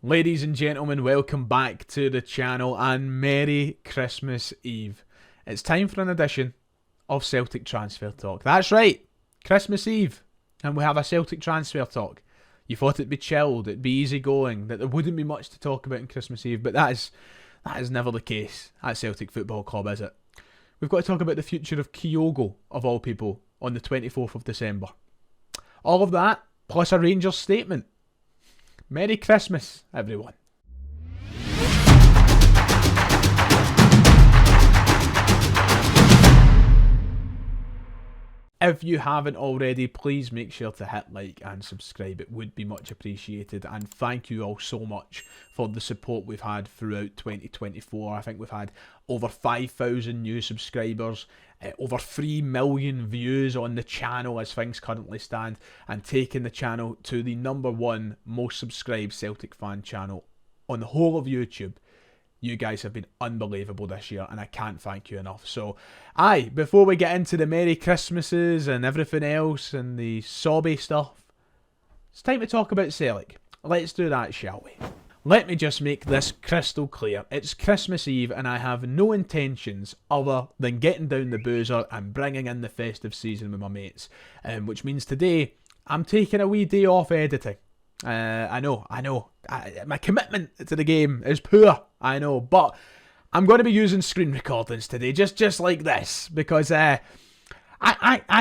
Ladies and gentlemen, welcome back to the channel and Merry Christmas Eve. It's time for an edition of Celtic Transfer Talk. That's right, Christmas Eve, and we have a Celtic Transfer Talk. You thought it'd be chilled, it'd be easy going, that there wouldn't be much to talk about on Christmas Eve, but that is never the case at Celtic Football Club, is it? We've got to talk about the future of KYOGO, of all people, on the 24th of December. All of that, plus a Rangers statement. Merry Christmas, everyone. If you haven't already, please make sure to hit like and subscribe. It would be much appreciated. And thank you all so much for the support we've had throughout 2024. I think we've had over 5,000 new subscribers, over 3 million views on the channel as things currently stand, and taking the channel to the #1 most subscribed Celtic fan channel on the whole of YouTube. You guys have been unbelievable this year, and I can't thank you enough. So, before we get into the Merry Christmases and everything else and the sobby stuff, it's time to talk about Celtic. Let's do that, shall we? Let me just make this crystal clear. It's Christmas Eve, and I have no intentions other than getting down the boozer and bringing in the festive season with my mates. Which means today, I'm taking a wee day off editing. I know. My commitment to the game is poor, I know, but I'm going to be using screen recordings today, just like this, because I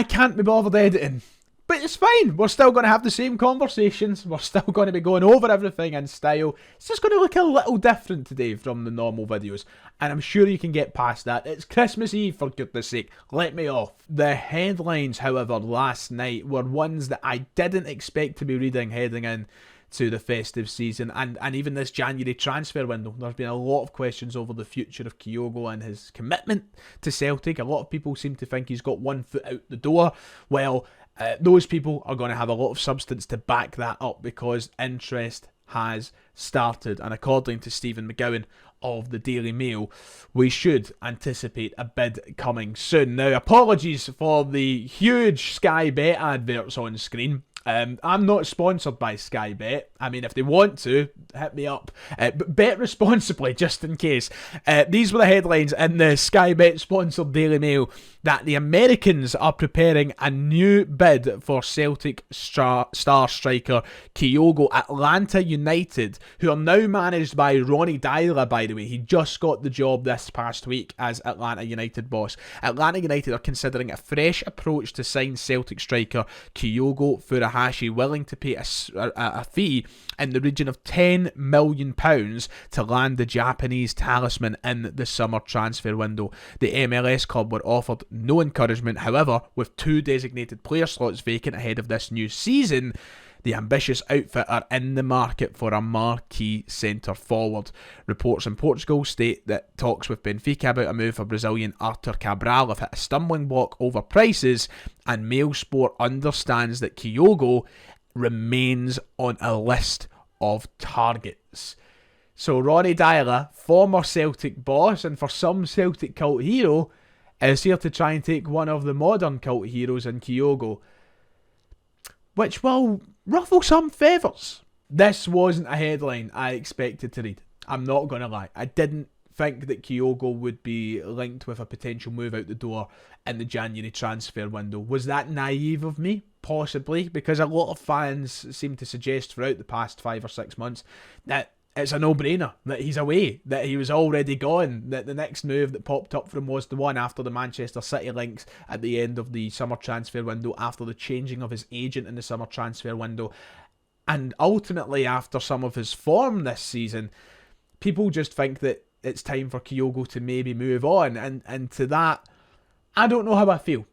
can't be bothered editing. But it's fine, we're still going to have the same conversations, we're still going to be going over everything in style. It's just going to look a little different today from the normal videos, and I'm sure you can get past that. It's Christmas Eve, for goodness sake, let me off. The headlines, however, last night were ones that I didn't expect to be reading heading in to the festive season and even this January transfer window. There's been a lot of questions over the future of KYOGO and his commitment to Celtic. A lot of people seem to think he's got one foot out the door. Well, those people are going to have a lot of substance to back that up, because interest has started, and according to Stephen McGowan of the Daily Mail, we should anticipate a bid coming soon. Now, apologies for the huge Sky Bet adverts on screen. I'm not sponsored by Sky Bet. I mean, if they want to, hit me up. But bet responsibly, just in case. These were the headlines in the Sky Bet sponsored Daily Mail, that the Americans are preparing a new bid for Celtic star striker KYOGO. Atlanta United, who are now managed by Ronnie Deila, by the way. He just got the job this past week as Atlanta United boss. Atlanta United are considering a fresh approach to sign Celtic striker KYOGO Furuhashi, willing to pay a fee in the region of £10 million to land the Japanese talisman in the summer transfer window. The MLS club were offered no encouragement. However, with 2 designated player slots vacant ahead of this new season, the ambitious outfit are in the market for a marquee centre forward. Reports in Portugal state that talks with Benfica about a move for Brazilian Arthur Cabral have hit a stumbling block over prices, and Mail Sport understands that KYOGO remains on a list of targets. So Ronnie Deila, former Celtic boss and for some Celtic cult hero, is here to try and take one of the modern cult heroes in KYOGO, which will ruffle some feathers. This wasn't a headline I expected to read. I'm not going to lie. I didn't think that KYOGO would be linked with a potential move out the door in the January transfer window. Was that naive of me? Possibly, because a lot of fans seem to suggest throughout the past 5 or 6 months that it's a no-brainer, that he's away, that he was already gone, that the next move that popped up for him was the one after the Manchester City links at the end of the summer transfer window, after the changing of his agent in the summer transfer window, and ultimately after some of his form this season. People just think that it's time for KYOGO to maybe move on, and to that, I don't know how I feel.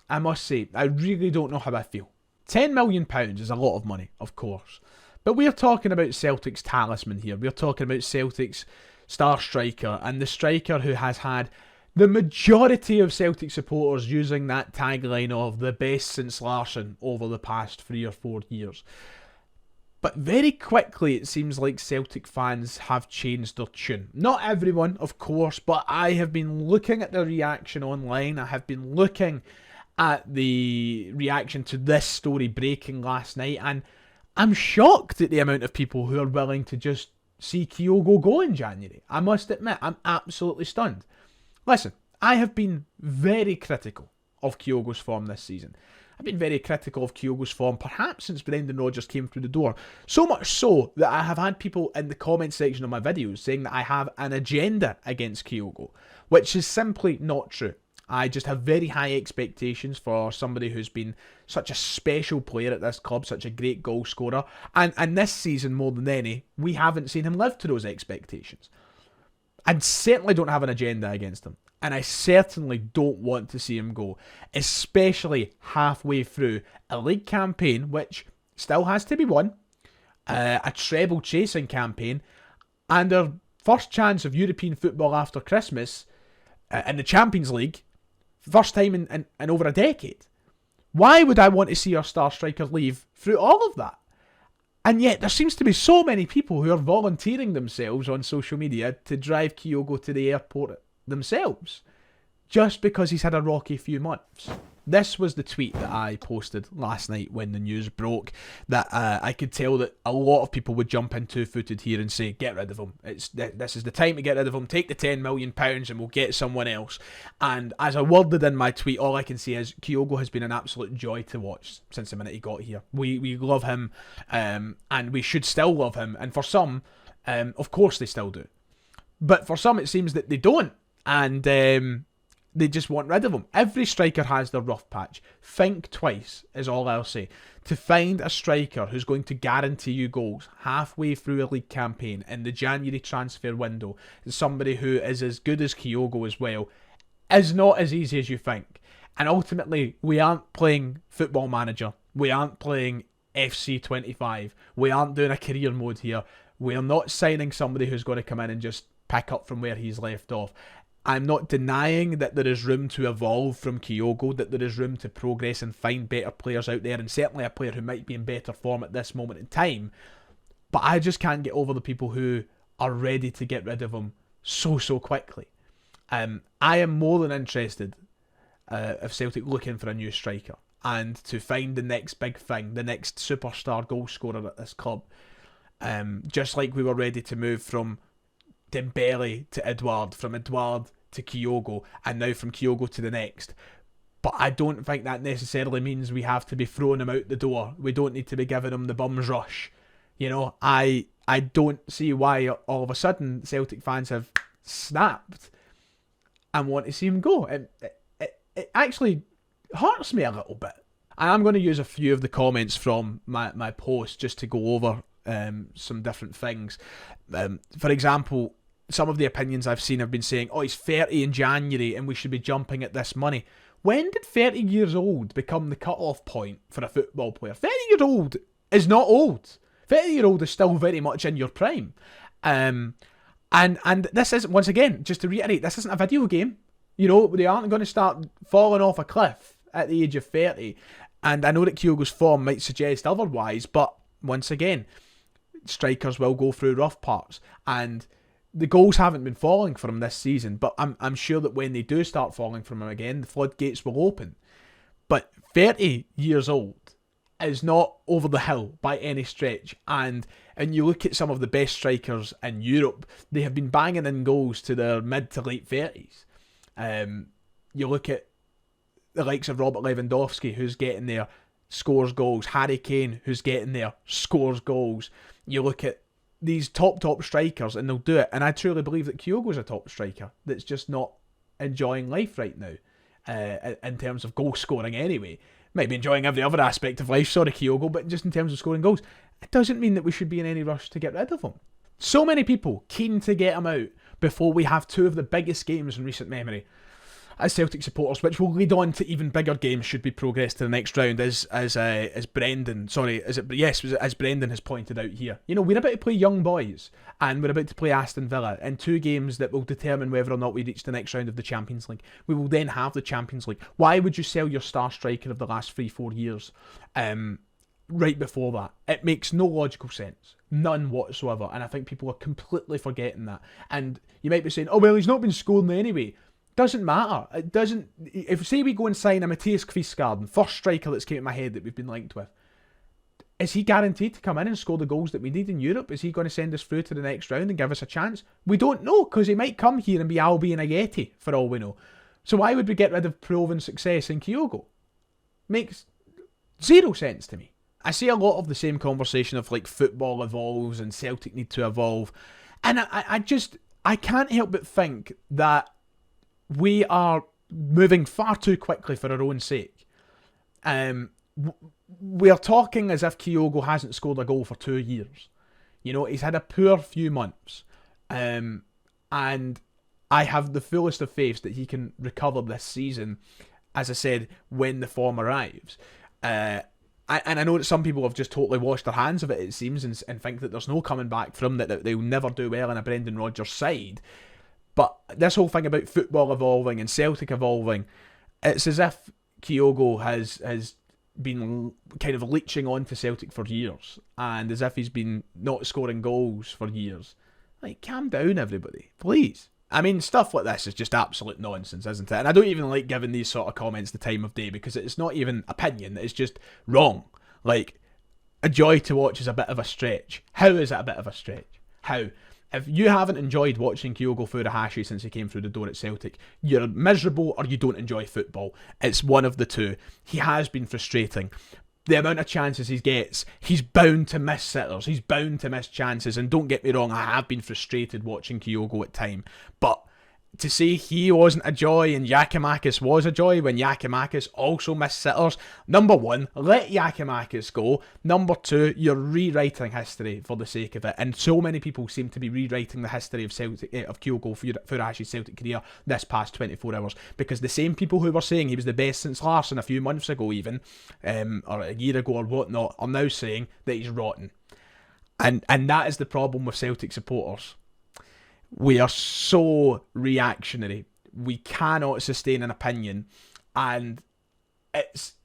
I must say, I really don't know how I feel. £10 million is a lot of money, of course. But we're talking about Celtic's talisman here. We're talking about Celtic's star striker, and the striker who has had the majority of Celtic supporters using that tagline of the best since Larsson over the past 3 or 4 years. But very quickly it seems like Celtic fans have changed their tune. Not everyone, of course, but I have been looking at the reaction online. I have been looking at the reaction to this story breaking last night, and I'm shocked at the amount of people who are willing to just see Kyogo go in January. I must admit, I'm absolutely stunned. Listen, I have been very critical of Kyogo's form this season. I've been very critical of Kyogo's form perhaps since Brendan Rodgers came through the door. So much so that I have had people in the comment section of my videos saying that I have an agenda against Kyogo, which is simply not true. I just have very high expectations for somebody who's been such a special player at this club, such a great goal scorer. And this season, more than any, we haven't seen him live to those expectations. I certainly don't have an agenda against him. And I certainly don't want to see him go, especially halfway through a league campaign, which still has to be won, a treble chasing campaign, and our first chance of European football after Christmas in the Champions League, first time in over a decade. Why would I want to see our star striker leave through all of that? And yet there seems to be so many people who are volunteering themselves on social media to drive Kyogo to the airport themselves, just because he's had a rocky few months. This was the tweet that I posted last night when the news broke, that I could tell that a lot of people would jump in two-footed here and say, get rid of him. This is the time to get rid of him. Take the £10 million and we'll get someone else. And as I worded in my tweet, all I can say is Kyogo has been an absolute joy to watch since the minute he got here. We love him, and we should still love him. And for some, of course they still do. But for some it seems that they don't. And they just want rid of him. Every striker has their rough patch. Think twice is all I'll say. To find a striker who's going to guarantee you goals halfway through a league campaign in the January transfer window, somebody who is as good as Kyogo as well, is not as easy as you think. And ultimately, we aren't playing Football Manager. We aren't playing FC25. We aren't doing a career mode here. We're not signing somebody who's going to come in and just pick up from where he's left off. I'm not denying that there is room to evolve from Kyogo, that there is room to progress and find better players out there, and certainly a player who might be in better form at this moment in time. But I just can't get over the people who are ready to get rid of him so quickly. I am more than interested of Celtic looking for a new striker and to find the next big thing, the next superstar goal scorer at this club. Just like we were ready to move from Dembele to Edouard, from Edouard to Kyogo, and now from Kyogo to the next. But I don't think that necessarily means we have to be throwing him out the door. We don't need to be giving him the bum's rush. You know, I don't see why all of a sudden Celtic fans have snapped and want to see him go. It actually hurts me a little bit. And I'm going to use a few of the comments from my post just to go over some different things. For example, some of the opinions I've seen have been saying, oh, he's 30 in January and we should be jumping at this money. When did 30 years old become the cut-off point for a football player? 30 years old is not old. 30-year-old is still very much in your prime. And this is, once again, just to reiterate, this isn't a video game. You know, they aren't going to start falling off a cliff at the age of 30. And I know that Kyogo's form might suggest otherwise, but once again, strikers will go through rough parts, and the goals haven't been falling for him this season, but I'm sure that when they do start falling from him again, the floodgates will open. But 30 years old is not over the hill by any stretch, and you look at some of the best strikers in Europe, they have been banging in goals to their mid to late 30s. You look at the likes of Robert Lewandowski, who's getting there, scores goals. Harry Kane, who's getting there, scores goals. You look at these top strikers and they'll do it. And I truly believe that Kyogo's a top striker that's just not enjoying life right now, in terms of goal scoring anyway. Might be enjoying every other aspect of life, sorry Kyogo, but just in terms of scoring goals, it doesn't mean that we should be in any rush to get rid of him. So many people keen to get him out before we have two of the biggest games in recent memory as Celtic supporters, which will lead on to even bigger games should we progress to the next round, as Brendan has pointed out here. You know, we're about to play Young Boys and we're about to play Aston Villa in two games that will determine whether or not we reach the next round of the Champions League. We will then have the Champions League. Why would you sell your star striker of the last 3-4 years right before that? It makes no logical sense. None whatsoever. And I think people are completely forgetting that. And you might be saying, oh well, he's not been scoring anyway. Doesn't matter. It doesn't. If say we go and sign a Matthias Kvistgaard, first striker that's came to my head that we've been linked with, is he guaranteed to come in and score the goals that we need in Europe? Is he going to send us through to the next round and give us a chance? We don't know, because he might come here and be Albi and Ageti, for all we know. So why would we get rid of proven success in KYOGO? Makes zero sense to me. I see a lot of the same conversation of like football evolves and Celtic need to evolve. And I can't help but think that we are moving far too quickly for our own sake. We're talking as if KYOGO hasn't scored a goal for 2 years. You know, he's had a poor few months. And I have the fullest of faith that he can recover this season, as I said, when the form arrives. And I know that some people have just totally washed their hands of it seems, and think that there's no coming back from that they'll never do well in a Brendan Rodgers side. But this whole thing about football evolving and Celtic evolving, it's as if KYOGO has been kind of leeching on to Celtic for years, and as if he's been not scoring goals for years. Like, calm down, everybody, please. I mean, stuff like this is just absolute nonsense, isn't it? And I don't even like giving these sort of comments the time of day, because it's not even opinion, it's just wrong. Like, a joy to watch is a bit of a stretch. How is it a bit of a stretch? How? If you haven't enjoyed watching KYOGO Furuhashi since he came through the door at Celtic, you're miserable or you don't enjoy football. It's one of the two. He has been frustrating. The amount of chances he gets, he's bound to miss sitters. He's bound to miss chances. And don't get me wrong, I have been frustrated watching KYOGO at time. But to say he wasn't a joy and Giakoumakis was a joy when Giakoumakis also missed sitters. Number one, let Giakoumakis go. Number two, you're rewriting history for the sake of it. And so many people seem to be rewriting the history of Celtic, of KYOGO Furuhashi's Celtic career this past 24 hours. Because the same people who were saying he was the best since Larsson a few months ago even, or a year ago or whatnot, are now saying that he's rotten. And that is the problem with Celtic supporters. We are so reactionary. We cannot sustain an opinion, and it's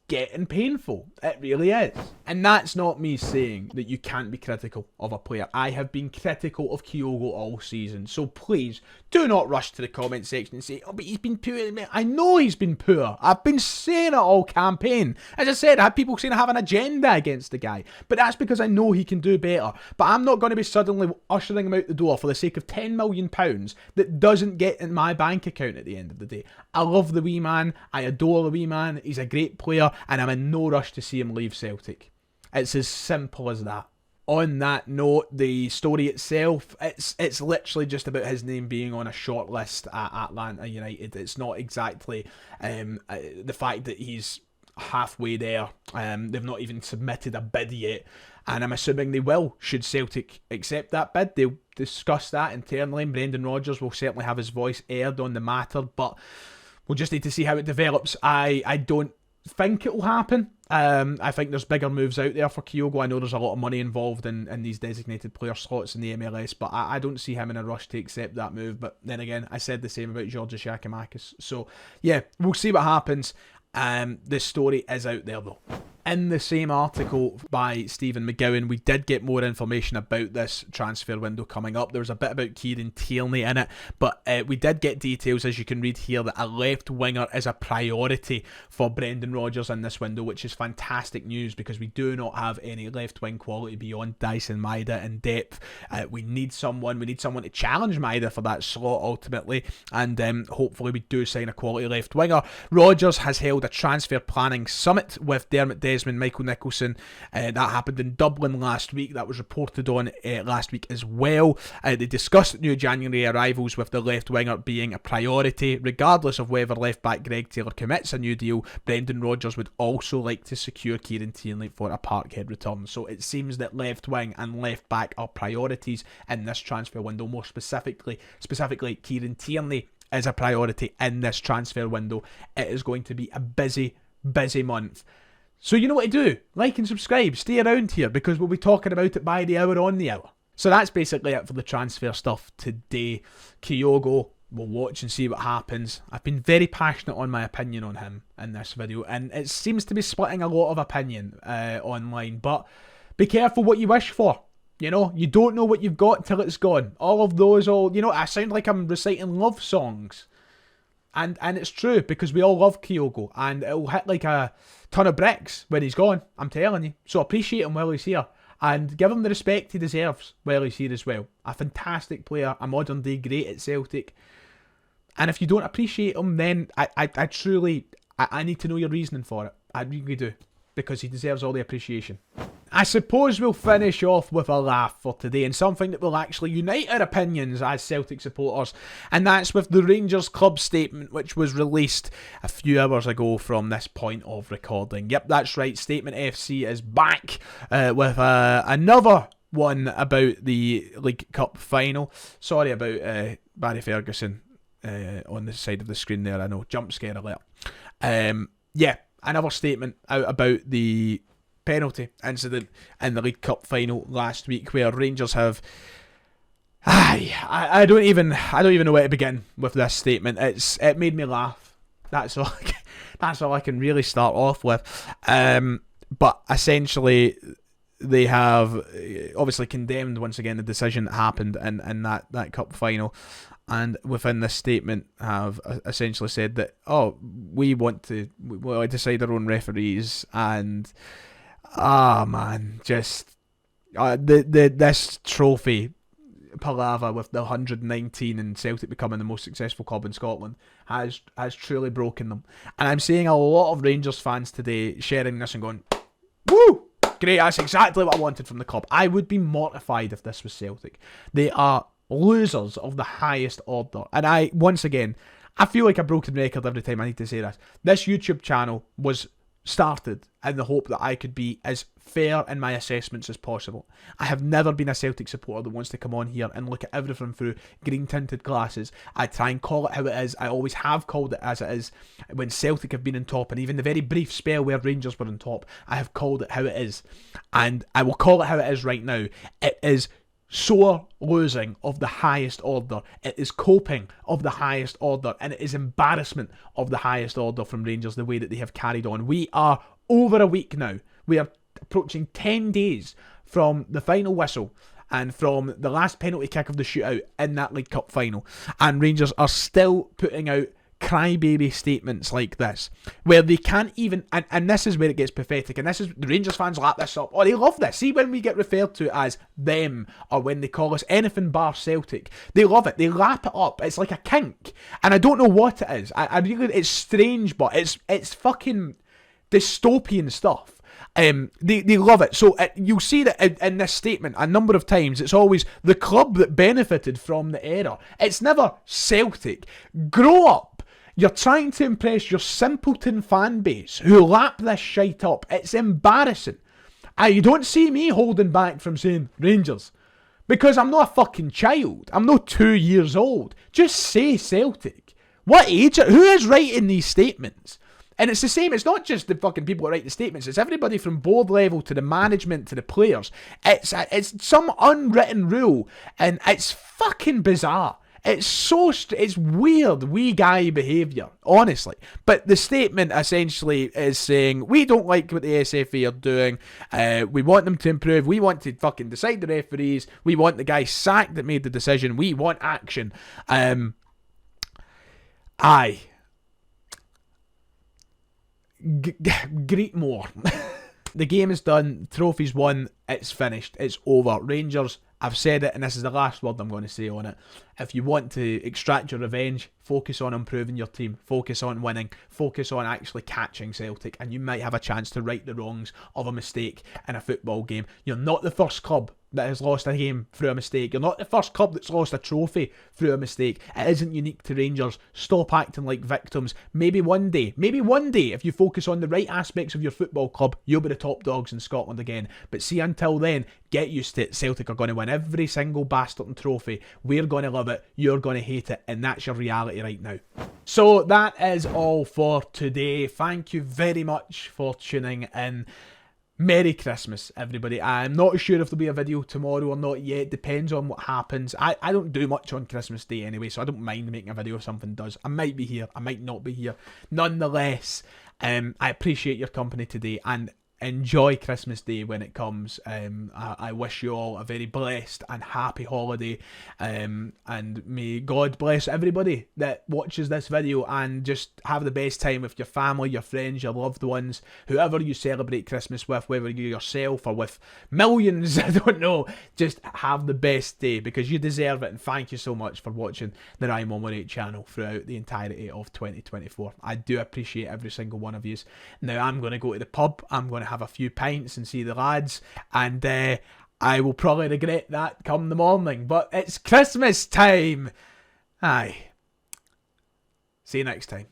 getting painful. It really is. And that's not me saying that you can't be critical of a player. I have been critical of KYOGO all season. So please, do not rush to the comment section and say, oh, but he's been poor. I know he's been poor. I've been saying it all campaign. As I said, I had people saying I have an agenda against the guy. But that's because I know he can do better. But I'm not going to be suddenly ushering him out the door for the sake of £10 million that doesn't get in my bank account at the end of the day. I love the wee man. I adore the wee man. He's a great player, and I'm in no rush to see him leave Celtic. It's as simple as that. On that note, the story itself, it's literally just about his name being on a short list at Atlanta United. It's not exactly the fact that he's halfway there. They've not even submitted a bid yet, and I'm assuming they will, should Celtic accept that bid. They'll discuss that internally, and Brendan Rodgers will certainly have his voice aired on the matter, but we'll just need to see how it develops. I don't think it will happen. I think there's bigger moves out there for KYOGO. I know there's a lot of money involved in these designated player slots in the MLS, but I don't see him in a rush to accept that move. But then again, I said the same about Georgios Giakoumakis. So yeah, we'll see what happens. This story is out there though. In the same article by Stephen McGowan, we did get more information about this transfer window coming up. There was a bit about Kieran Tierney in it, but we did get details, as you can read here, that a left winger is a priority for Brendan Rodgers in this window, which is fantastic news because we do not have any left wing quality beyond Dyson Maeda in depth. We need someone to challenge Maeda for that slot ultimately, and hopefully we do sign a quality left winger. Rodgers has held a transfer planning summit with Dermot Desmond, Michael Nicholson. That happened in Dublin last week. That was reported on last week as well. They discussed new January arrivals, with the left winger being a priority. Regardless of whether left back Greg Taylor commits a new deal, Brendan Rodgers would also like to secure Kieran Tierney for a Parkhead return. So it seems that left wing and left back are priorities in this transfer window. More specifically Kieran Tierney is a priority in this transfer window. It is going to be a busy month. So you know what to do. Like and subscribe. Stay around here because we'll be talking about it by the hour on the hour. So that's basically it for the transfer stuff today. KYOGO, we'll watch and see what happens. I've been very passionate on my opinion on him in this video, and it seems to be splitting a lot of opinion online. But be careful what you wish for. You know, you don't know what you've got till it's gone. I sound like I'm reciting love songs. And it's true, because we all love KYOGO, and it'll hit like a ton of bricks when he's gone, I'm telling you. So appreciate him while he's here, and give him the respect he deserves while he's here as well. A fantastic player, a modern day great at Celtic. And if you don't appreciate him, then I truly need to know your reasoning for it. I really do, because he deserves all the appreciation. I suppose we'll finish off with a laugh for today, and something that will actually unite our opinions as Celtic supporters, and that's with the Rangers club statement, which was released a few hours ago from this point of recording. Yep, that's right, Statement FC is back with another one about the League Cup final. Sorry about Barry Ferguson on the side of the screen there, I know, jump scare alert. Yeah, another statement out about the penalty incident in the League Cup final last week, where Rangers have I don't even know where to begin with this statement. It made me laugh. That's all I can really start off with. But essentially, they have obviously condemned once again the decision that happened in that cup final, and within this statement have essentially said that, we want to decide our own referees, and man, just this trophy palaver with the 119 and Celtic becoming the most successful club in Scotland has truly broken them. And I'm seeing a lot of Rangers fans today sharing this and going, woo! Great, that's exactly what I wanted from the club. I would be mortified if this was Celtic. They are losers of the highest order. And I feel like a broken record every time I need to say this. This YouTube channel was started in the hope that I could be as fair in my assessments as possible. I have never been a Celtic supporter that wants to come on here and look at everything through green tinted glasses. I try and call it how it is. I always have called it as it is when Celtic have been on top, and even the very brief spell where Rangers were on top, I have called it how it is, and I will call it how it is right now. It is sore losing of the highest order. It is coping of the highest order, and it is embarrassment of the highest order from Rangers, the way that they have carried on. We are over a week now. We are approaching 10 days from the final whistle and from the last penalty kick of the shootout in that League Cup final, and Rangers are still putting out crybaby statements like this, where they can't even, and this is where it gets pathetic, and this is, the Rangers fans lap this up. They love this. See, when we get referred to as them, or when they call us anything bar Celtic, they love it. They lap it up. It's like a kink, and I don't know what it is. I really, it's strange, but it's fucking dystopian stuff. They love it. So you'll see that in this statement a number of times it's always the club that benefited from the error. It's never Celtic. Grow up. You're trying to impress your simpleton fan base who lap this shite up. It's embarrassing. You don't see me holding back from saying Rangers, because I'm not a fucking child. I'm not 2 years old. Just say Celtic. What age? Who is writing these statements? And it's the same, it's not just the fucking people that write the statements, it's everybody from board level to the management to the players. It's some unwritten rule, and it's fucking bizarre. It's weird wee guy behaviour, honestly. But the statement essentially is saying, we don't like what the SFA are doing, we want them to improve, we want to fucking decide the referees, we want the guy sacked that made the decision, we want action. Greet more. The game is done, trophy's won, it's finished, it's over. Rangers, I've said it, and this is the last word I'm going to say on it. If you want to extract your revenge, focus on improving your team, focus on winning, focus on actually catching Celtic, and you might have a chance to right the wrongs of a mistake in a football game. You're not the first club that has lost a game through a mistake. You're not the first club that's lost a trophy through a mistake. It isn't unique to Rangers. Stop acting like victims. Maybe one day, if you focus on the right aspects of your football club, you'll be the top dogs in Scotland again. But see, until then, get used to it. Celtic are going to win every single bastard trophy. We're going to love it. You're going to hate it. And that's your reality right now. So that is all for today. Thank you very much for tuning in. Merry Christmas, everybody. I'm not sure if there'll be a video tomorrow or not yet. Depends on what happens. I don't do much on Christmas Day anyway, so I don't mind making a video if something does. I might be here, I might not be here. Nonetheless, I appreciate your company today, and enjoy Christmas Day when it comes. I wish you all a very blessed and happy holiday, and may God bless everybody that watches this video, and just have the best time with your family, your friends, your loved ones, whoever you celebrate Christmas with, whether you're yourself or with millions, I don't know. Just have the best day, because you deserve it, and thank you so much for watching the Rhyme 118 channel throughout the entirety of 2024. I do appreciate every single one of you. Now I'm going to go to the pub, I'm going to have a few pints and see the lads, and I will probably regret that come the morning, but it's Christmas time. Aye. See you next time.